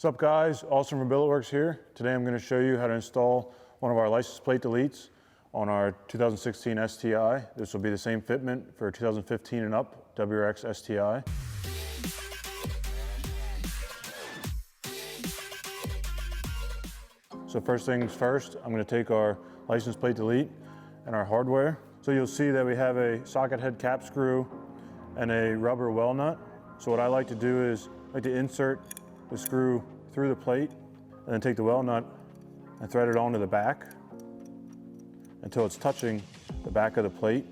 What's up guys, Austin from Billetworkz here. Today I'm going to show you how to install one of our license plate deletes on our 2016 STI. This will be the same fitment for 2015 and up WRX STI. So first things first, I'm going to take our license plate delete and our hardware. So you'll see that we have a socket head cap screw and a rubber well nut. So what I like to do is to insert the screw through the plate and then take the well nut and thread it onto the back until it's touching the back of the plate.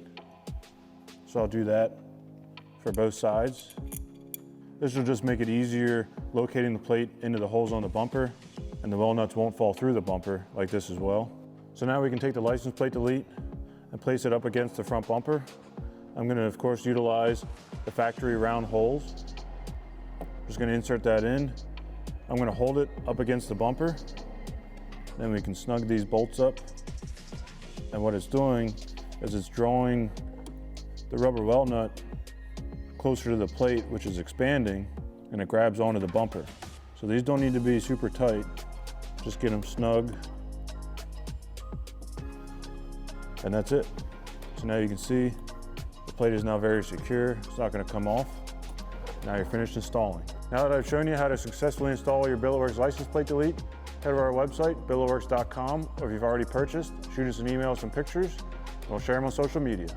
So I'll do that for both sides. This will just make it easier locating the plate into the holes on the bumper, and the well nuts won't fall through the bumper like this as well. So now we can take the license plate delete and place it up against the front bumper. I'm going to of course utilize the factory round holes. Just going to insert that in. I'm going to hold it up against the bumper. Then we can snug these bolts up. And what it's doing is it's drawing the rubber well nut closer to the plate, which is expanding, and it grabs onto the bumper. So these don't need to be super tight. Just get them snug. And that's it. So now you can see the plate is now very secure. It's not going to come off. Now you're finished installing. Now that I've shown you how to successfully install your Billetworkz license plate delete, head to our website, billetworkz.com, or if you've already purchased, shoot us an email with some pictures, and we'll share them on social media.